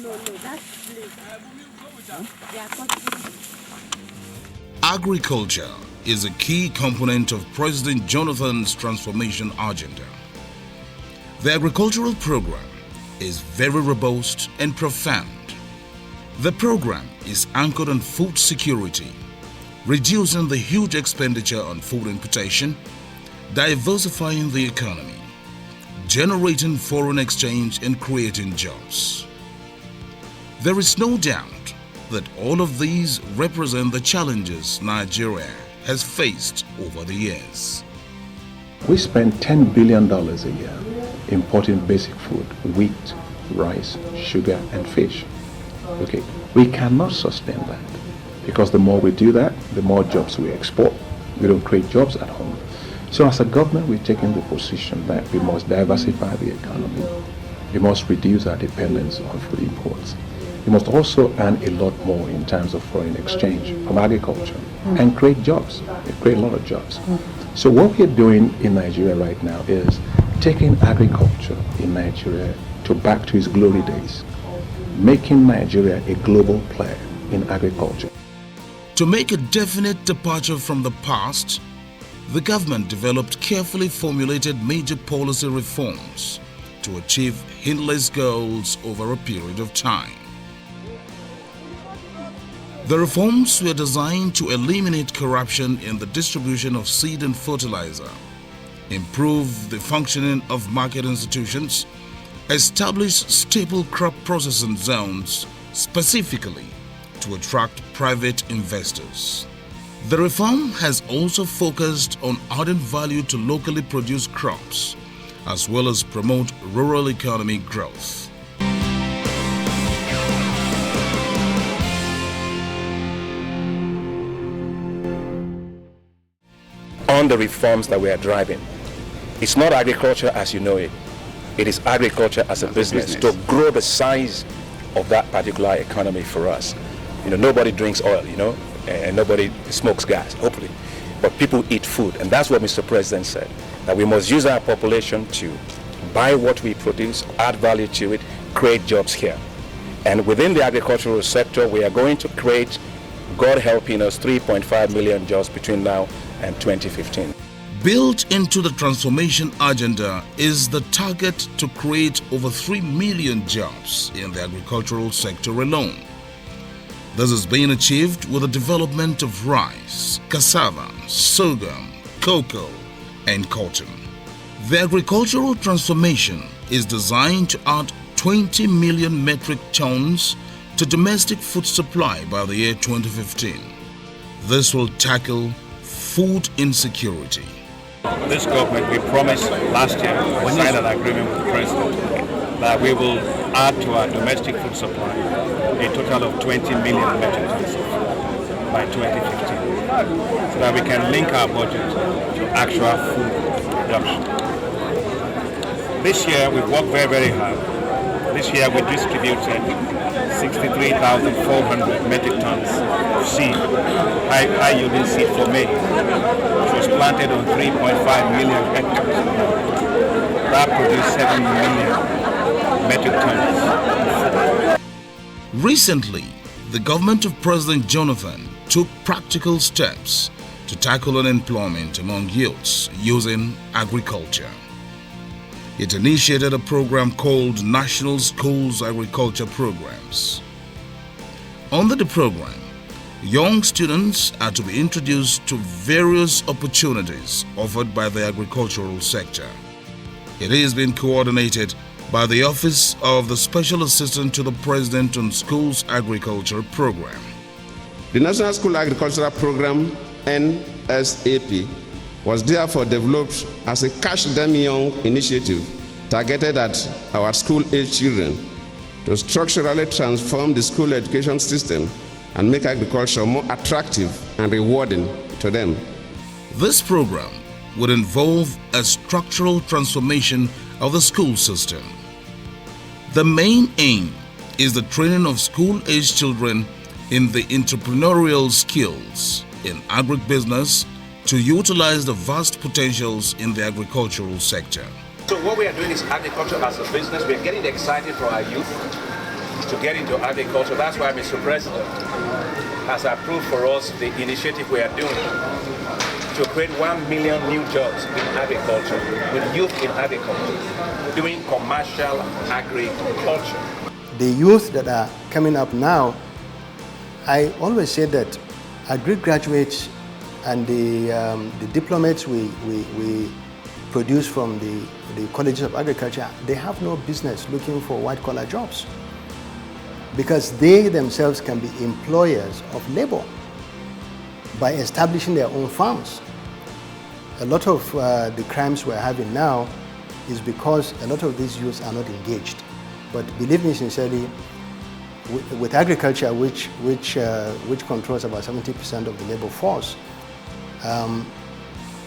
That's place. Agriculture is a key component of President Jonathan's transformation agenda. The agricultural program is very robust and profound. The program is anchored on food security, reducing the huge expenditure on food importation, diversifying the economy, generating foreign exchange and creating jobs. There is no doubt that all of these represent the challenges Nigeria has faced over the years. We spend $10 billion a year importing basic food, wheat, rice, sugar, and fish. Okay, we cannot sustain that because the more we do that, the more jobs we export. We don't create jobs at home. So as a government, we're taking the position that we must diversify the economy. We must reduce our dependence on food imports. We must also earn a lot more in terms of foreign exchange from agriculture and create jobs. We create a lot of jobs. So what we're doing in Nigeria right now is taking agriculture in Nigeria back to its glory days, making Nigeria a global player in agriculture. To make a definite departure from the past, the government developed carefully formulated major policy reforms to achieve hindless goals over a period of time. The reforms were designed to eliminate corruption in the distribution of seed and fertilizer, improve the functioning of market institutions, establish staple crop processing zones specifically to attract private investors. The reform has also focused on adding value to locally produced crops, as well as promote rural economy growth. On the reforms that we are driving, it's not agriculture as you know it. It is agriculture as a business to grow the size of that particular economy for us. You know, nobody drinks oil, and nobody smokes gas, hopefully. But people eat food, and that's what Mr. President said, that we must use our population to buy what we produce, add value to it, create jobs here. And within the agricultural sector, we are going to create, God helping us, 3.5 million jobs between now and 2015. Built into the transformation agenda is the target to create over 3 million jobs in the agricultural sector alone. This is being achieved with the development of rice, cassava, sorghum, cocoa, and cotton. The agricultural transformation is designed to add 20 million metric tons to domestic food supply by the year 2015. This will tackle food insecurity. This government, we promised last year, we signed an agreement with the President that we will add to our domestic food supply a total of 20 million metric tons of food by 2015, so that we can link our budget to actual food production. This year, we've worked very, very hard. This year, we distributed 63,400 metric tons of seed, high-yielding seed for May, which was planted on 3.5 million hectares. That produced 7 million metric tons. Recently, the government of President Jonathan took practical steps to tackle unemployment among youths using agriculture. It initiated a program called National Schools Agriculture Programs. Under the program, young students are to be introduced to various opportunities offered by the agricultural sector. It is being coordinated by the Office of the Special Assistant to the President on Schools Agriculture Program. The National School Agricultural Program, NSAP, was therefore developed as a Catch Them Young initiative targeted at our school-age children to structurally transform the school education system and make agriculture more attractive and rewarding to them. This program would involve a structural transformation of the school system. The main aim is the training of school-age children in the entrepreneurial skills in agribusiness to utilize the vast potentials in the agricultural sector. So what we are doing is agriculture as a business. We are getting excited for our youth. to get into agriculture. That's why Mr. President has approved for us the initiative we are doing to create 1 million new jobs in agriculture, with youth in agriculture, doing commercial agriculture. The youth that are coming up now, I always say that Agric graduates and the diplomates we produce from the colleges of agriculture, they have no business looking for white-collar jobs, because they themselves can be employers of labor by establishing their own farms. A lot of the crimes we're having now is because a lot of these youths are not engaged. But believe me sincerely, with agriculture, which controls about 70% of the labor force,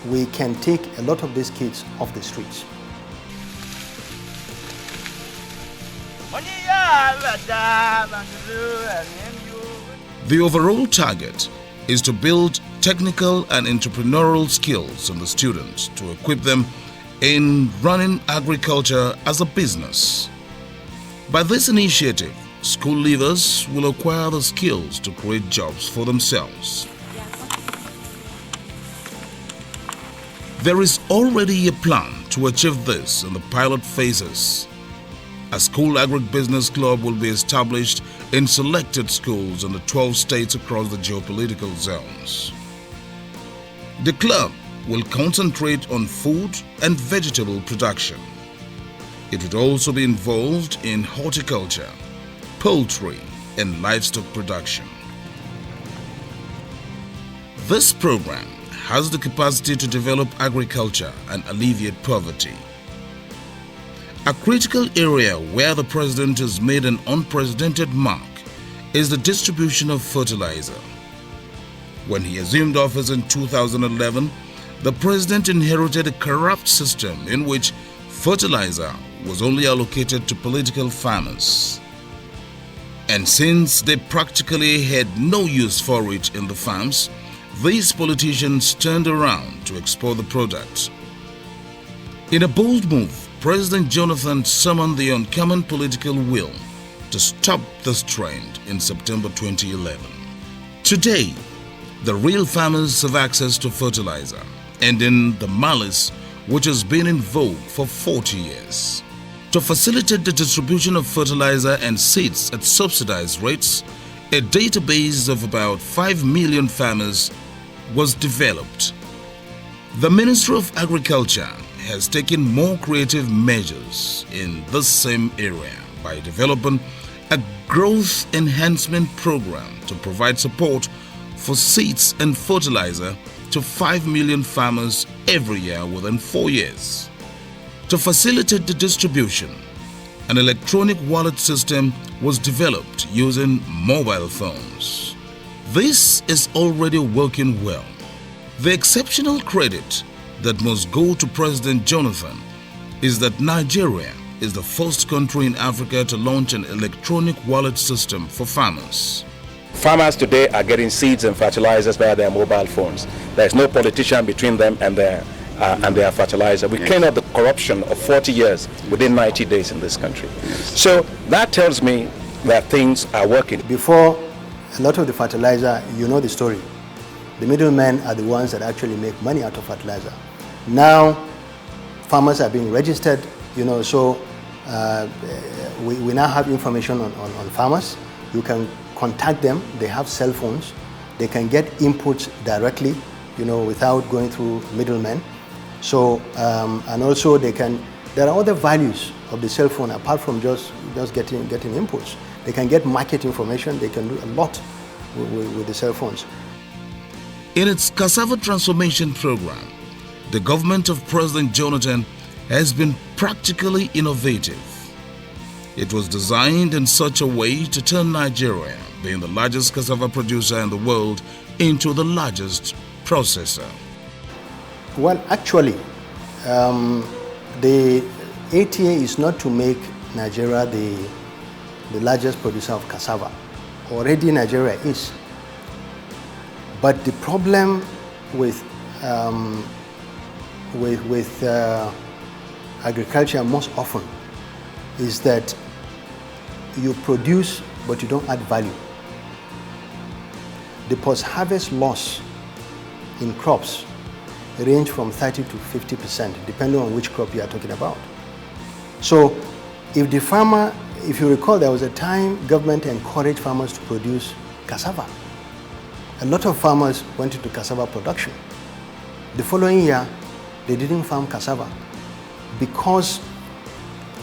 we can take a lot of these kids off the streets. The overall target is to build technical and entrepreneurial skills in the students to equip them in running agriculture as a business. By this initiative, school leavers will acquire the skills to create jobs for themselves. There is already a plan to achieve this in the pilot phases. A school agribusiness club will be established in selected schools in the 12 states across the geopolitical zones. The club will concentrate on food and vegetable production. It would also be involved in horticulture, poultry, and livestock production. This program has the capacity to develop agriculture and alleviate poverty. A critical area where the president has made an unprecedented mark is the distribution of fertilizer. When he assumed office in 2011, the president inherited a corrupt system in which fertilizer was only allocated to political farmers. And since they practically had no use for it in the farms, these politicians turned around to export the product. In a bold move, President Jonathan summoned the uncommon political will to stop this trend in September 2011. Today, the real farmers have access to fertilizer, ending the malice which has been in vogue for 40 years. To facilitate the distribution of fertilizer and seeds at subsidized rates, a database of about 5 million farmers was developed. The Ministry of Agriculture has taken more creative measures in this same area by developing a growth enhancement program to provide support for seeds and fertilizer to 5 million farmers every year within 4 years. To facilitate the distribution, an electronic wallet system was developed using mobile phones. This is already working well. The exceptional credit that must go to President Jonathan is that Nigeria is the first country in Africa to launch an electronic wallet system for farmers. Farmers today are getting seeds and fertilizers via their mobile phones. There's no politician between them and their fertilizer. We cleaned up the corruption of 40 years within 90 days in this country. So that tells me that things are working. Before, a lot of the fertilizer, you know the story. The middlemen are the ones that actually make money out of fertilizer. Now, farmers are being registered, so we now have information on farmers. You can contact them. They have cell phones. They can get inputs directly, without going through middlemen. So, and also there are other values of the cell phone apart from just getting inputs. They can get market information. They can do a lot with the cell phones. In its cassava transformation program, the government of President Jonathan has been practically innovative. It was designed in such a way to turn Nigeria, being the largest cassava producer in the world, into the largest processor. Well, actually, the ATA is not to make Nigeria the largest producer of cassava. Already Nigeria is. But the problem with agriculture most often is that you produce but you don't add value. The post-harvest loss in crops range from 30 to 50%, depending on which crop you are talking about. So if the farmer, if you recall, there was a time government encouraged farmers to produce cassava. A lot of farmers went into cassava production. The following year, they didn't farm cassava because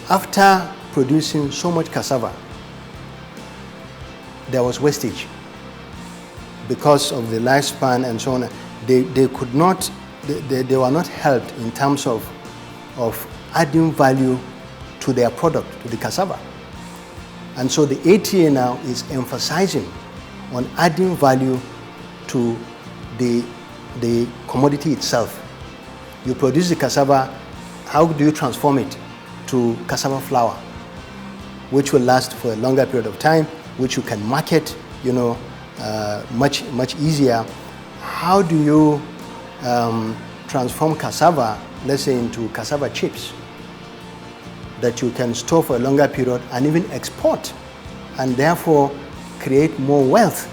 after producing so much cassava, there was wastage because of the lifespan and so on. They could not, they were not helped in terms of adding value to their product, to the cassava. And so the ATA now is emphasizing on adding value to the commodity itself. You produce the cassava, how do you transform it to cassava flour, which will last for a longer period of time, which you can market, much easier. How do you transform cassava, let's say, into cassava chips that you can store for a longer period and even export, and therefore create more wealth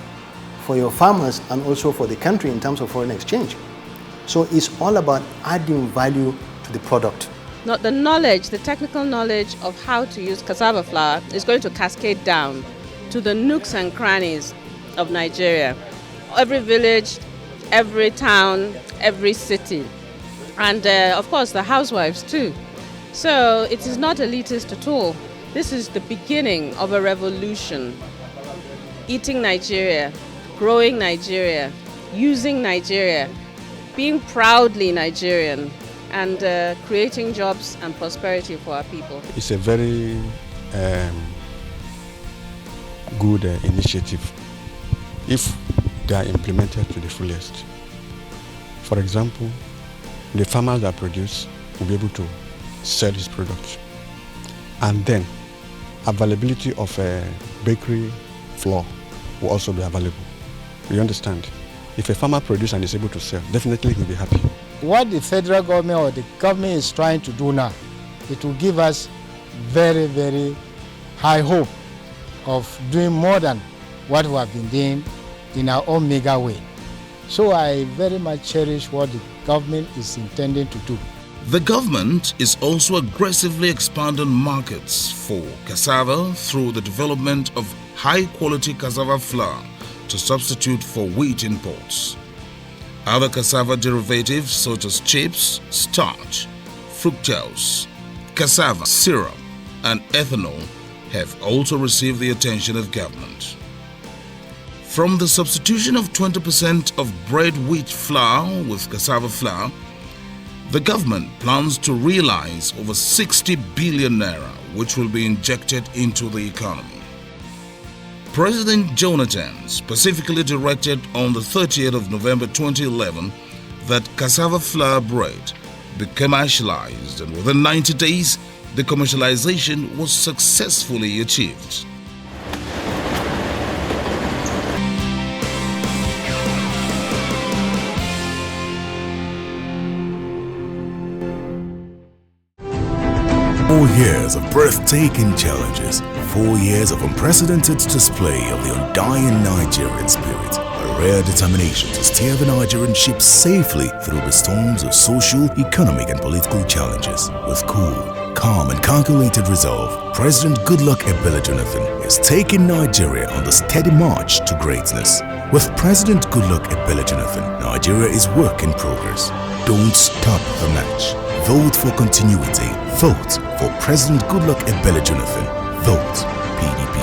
for your farmers and also for the country in terms of foreign exchange. So it's all about adding value to the product. Not the knowledge, the technical knowledge of how to use cassava flour is going to cascade down to the nooks and crannies of Nigeria. Every village, every town, every city, and of course the housewives too. So it is not elitist at all. This is the beginning of a revolution. Eating Nigeria, growing Nigeria, using Nigeria, being proudly Nigerian, and creating jobs and prosperity for our people. It's a very good initiative if they are implemented to the fullest. For example, the farmers that produce will be able to sell his products, and then availability of bakery flour will also be available. You understand? If a farmer produces and is able to sell, definitely he will be happy. What the federal government or the government is trying to do now, it will give us very, very high hope of doing more than what we have been doing in our own mega way. So I very much cherish what the government is intending to do. The government is also aggressively expanding markets for cassava through the development of high-quality cassava flour to substitute for wheat imports. Other cassava derivatives such as chips, starch, fructose, cassava syrup, and ethanol have also received the attention of government. From the substitution of 20% of bread wheat flour with cassava flour, the government plans to realize over 60 billion naira, which will be injected into the economy. President Jonathan specifically directed on the 30th of November 2011 that cassava flour bread be commercialized, and within 90 days, the commercialization was successfully achieved. Years of breathtaking challenges, 4 years of unprecedented display of the undying Nigerian spirit, a rare determination to steer the Nigerian ship safely through the storms of social, economic and political challenges. With cool, calm and calculated resolve, President Goodluck Ebele Jonathan is taking Nigeria on the steady march to greatness. With President Goodluck Ebele Jonathan, Nigeria is work in progress. Don't stop the match. Vote for continuity. Vote for President Goodluck Ebele Jonathan. Vote PDP.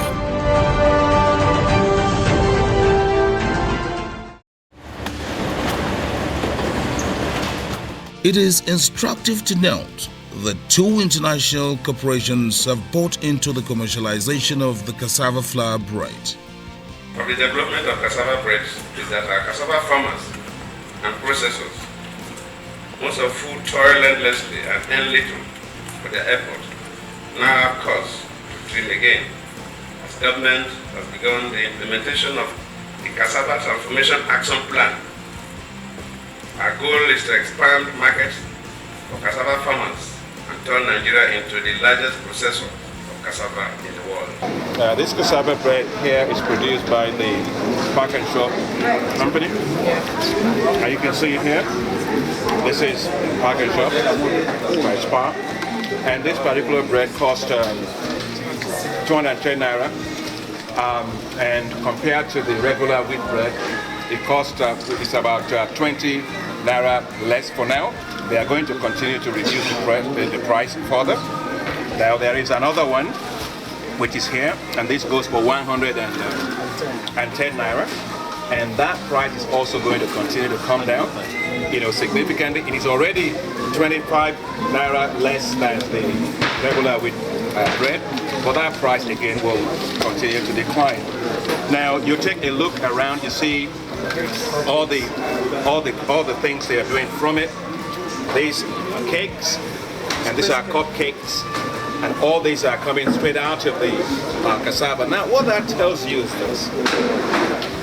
It is instructive to note that 2 international corporations have bought into the commercialization of the cassava flour bread. Of the development of cassava bread is that our cassava farmers and processors, most of who toil endlessly and earn little for their effort, now have cause to dream again, as government has begun the implementation of the Cassava Transformation Action Plan. Our goal is to expand markets for cassava farmers and turn Nigeria into the largest processor of cassava in the world. This cassava bread here is produced by the Park and Shop company. And you can see here, this is Park and Shop by Spa. And this particular bread costs 210 naira. And compared to the regular wheat bread, it costs it's about 20 naira less for now. They are going to continue to reduce the price further. Now there is another one which is here, and this goes for 110 naira, and that price is also going to continue to come down, significantly. It is already 25 naira less than the regular wheat bread, but that price again will continue to decline. Now you take a look around, you see all the things they are doing from it. These are cakes, and these are cupcakes, and all these are coming straight out of the cassava. Now, what that tells you is this,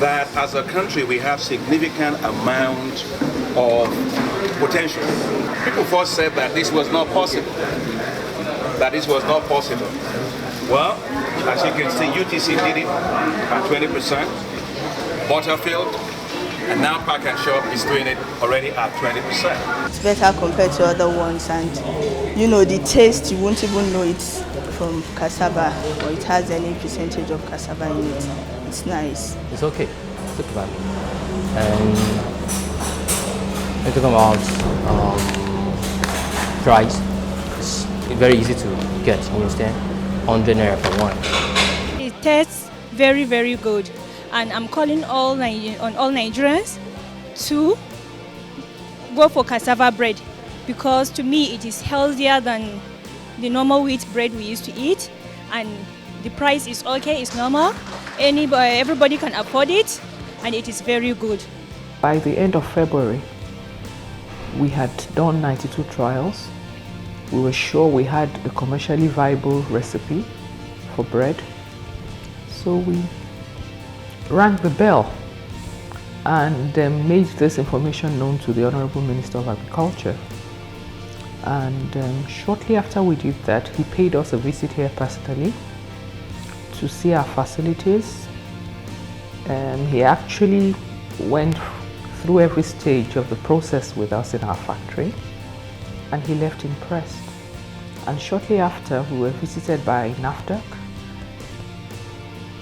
that as a country we have significant amount of potential. People first said that this was not possible, Well, as you can see, UTC did it at 20%, Butterfield, and now Park and Shop is doing it already at 20%. It's better compared to other ones, and the taste, you won't even know it's from cassava or it has any percentage of cassava in it. It's nice. It's okay. It's good value. And talking about price, it's very easy to get, you understand? 100 naira for one. It tastes very, very good. And I'm calling on all Nigerians to go for cassava bread, because to me it is healthier than the normal wheat bread we used to eat, and the price is okay, it's normal. Everybody can afford it, and it is very good. By the end of February, we had done 92 trials. We were sure we had a commercially viable recipe for bread, so we rang the bell and made this information known to the Honorable Minister of Agriculture. And shortly after we did that, he paid us a visit here personally to see our facilities. He actually went through every stage of the process with us in our factory, and he left impressed. And shortly after, we were visited by NAFDAC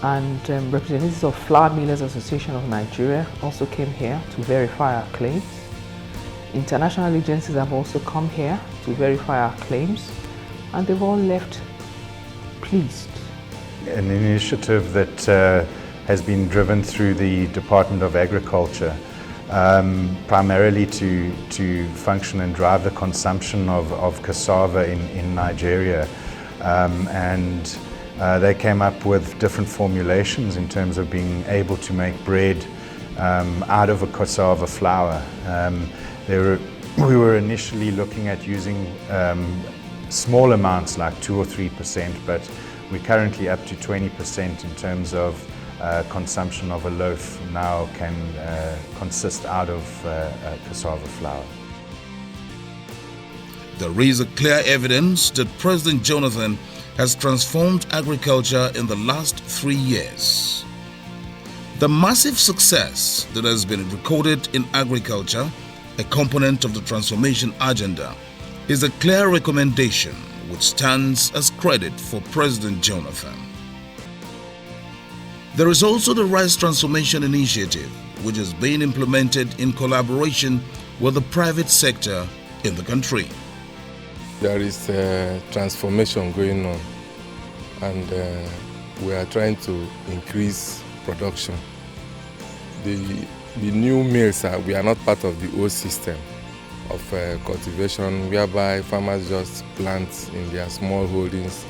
and representatives of Flour Millers Association of Nigeria also came here to verify our claims. International agencies have also come here to verify our claims, and they've all left pleased. An initiative that has been driven through the Department of Agriculture, primarily to function and drive the consumption of cassava in Nigeria. They came up with different formulations in terms of being able to make bread out of a cassava flour. We were initially looking at using small amounts like 2 or 3%, but we're currently up to 20% in terms of consumption of a loaf now can consist out of cassava flour. There is a clear evidence that President Jonathan has transformed agriculture in the last 3 years. The massive success that has been recorded in agriculture, a component of the transformation agenda, is a clear recommendation which stands as credit for President Jonathan. There is also the Rice Transformation Initiative, which is being implemented in collaboration with the private sector in the country. There is a transformation going on, and we are trying to increase production. The new mills, we are not part of the old system of cultivation, whereby farmers just plant in their small holdings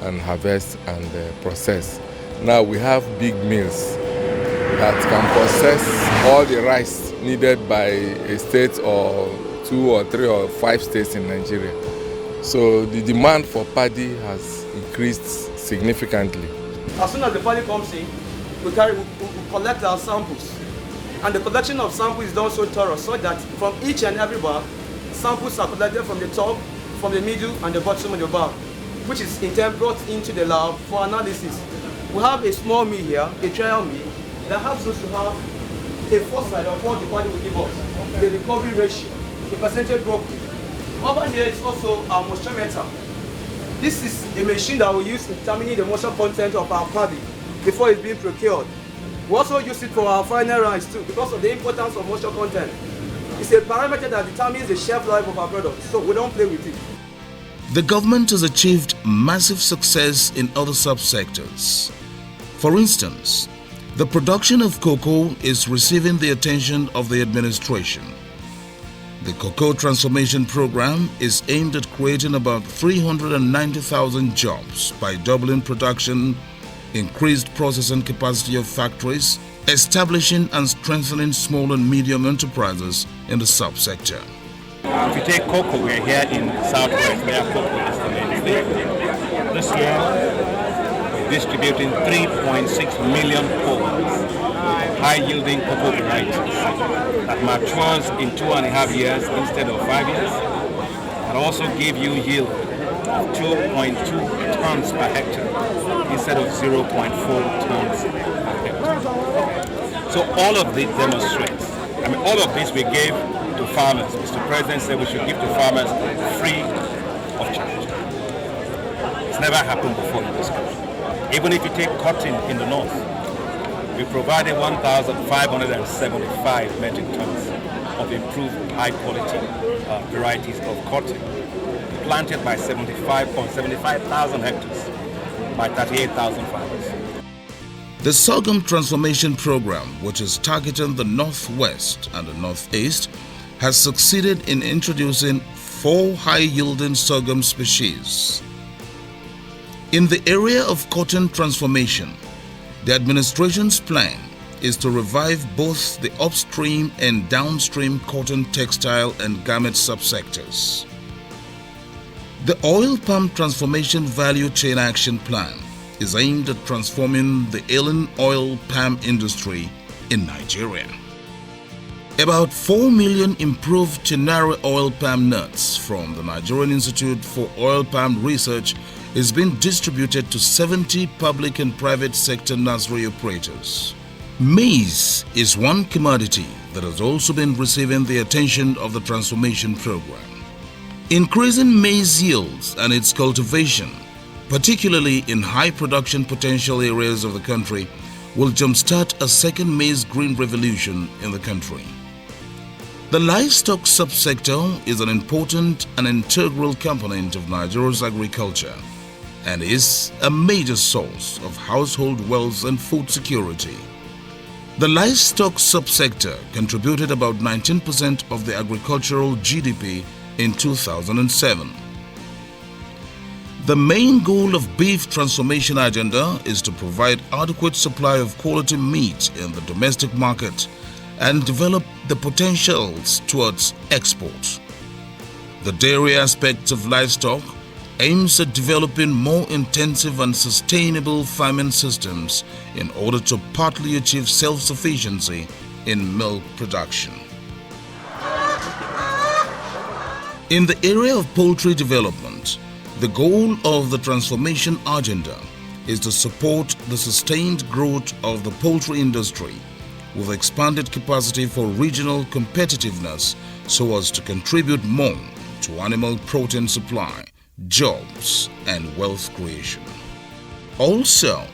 and harvest and process. Now we have big mills that can process all the rice needed by a state or 2 or 3 or 5 states in Nigeria. So the demand for paddy has increased significantly. As soon as the paddy comes in, we collect our samples. And the collection of samples is done so thorough, so that from each and every bag, samples are collected from the top, from the middle, and the bottom of the bag, which is in turn brought into the lab for analysis. We have a small mill here, a trial mill, that helps us to have a foresight of what the body will give us, the recovery ratio, the percentage broken. Over here is also our moisture. This is a machine that we use in determining the moisture content of our paddy before it's being procured. We also use it for our final rice too, because of the importance of moisture content. It's a parameter that determines the shelf life of our product, so we don't play with it. The government has achieved massive success in other subsectors. For instance, the production of cocoa is receiving the attention of the administration. The Cocoa Transformation Program is aimed at creating about 390,000 jobs by doubling production, increased processing capacity of factories, establishing and strengthening small and medium enterprises in the subsector. If you take cocoa, we're here in Southwest, where cocoa is the main thing. This year, we're distributing 3.6 million poles, high-yielding cocoa varieties that matures in 2.5 years instead of 5 years, and also give you yield of 2.2 tons per hectare instead of 0.4 tons per hectare. So all of this demonstrates, all of this we gave to farmers. Mr. President said we should give to farmers free of charge. It's never happened before in this country. Even if you take cotton in the north, we provided 1,575 metric tons of improved high-quality varieties of cotton, planted by 75,000 hectares by 38,000 farmers. The Sorghum Transformation Program, which is targeting the Northwest and the Northeast, has succeeded in introducing 4 high-yielding sorghum species. In the area of cotton transformation, the administration's plan is to revive both the upstream and downstream cotton, textile and garment subsectors. The Oil Palm Transformation Value Chain Action Plan is aimed at transforming the ailing oil palm industry in Nigeria. About 4 million improved Chinara oil palm nuts from the Nigerian Institute for Oil Palm Research is being distributed to 70 public and private sector nursery operators. Maize is one commodity that has also been receiving the attention of the transformation program. Increasing maize yields and its cultivation, particularly in high production potential areas of the country, will jumpstart a second maize green revolution in the country. The livestock subsector is an important and integral component of Nigeria's agriculture and is a major source of household wealth and food security. The livestock subsector contributed about 19% of the agricultural GDP in 2007. The main goal of Beef Transformation Agenda is to provide adequate supply of quality meat in the domestic market and develop the potentials towards export. The dairy aspects of livestock aims at developing more intensive and sustainable farming systems in order to partly achieve self-sufficiency in milk production. In the area of poultry development, the goal of the transformation agenda is to support the sustained growth of the poultry industry with expanded capacity for regional competitiveness so as to contribute more to animal protein supply, jobs and wealth creation. Also,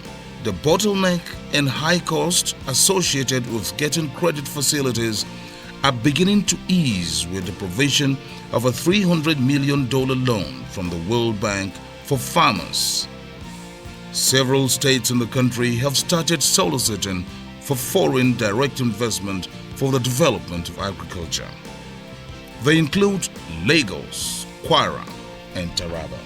the bottleneck and high cost associated with getting credit facilities are beginning to ease with the provision of a $300 million loan from the World Bank for farmers. Several states in the country have started soliciting for foreign direct investment for the development of agriculture. They include Lagos, Kwara, and Taraba.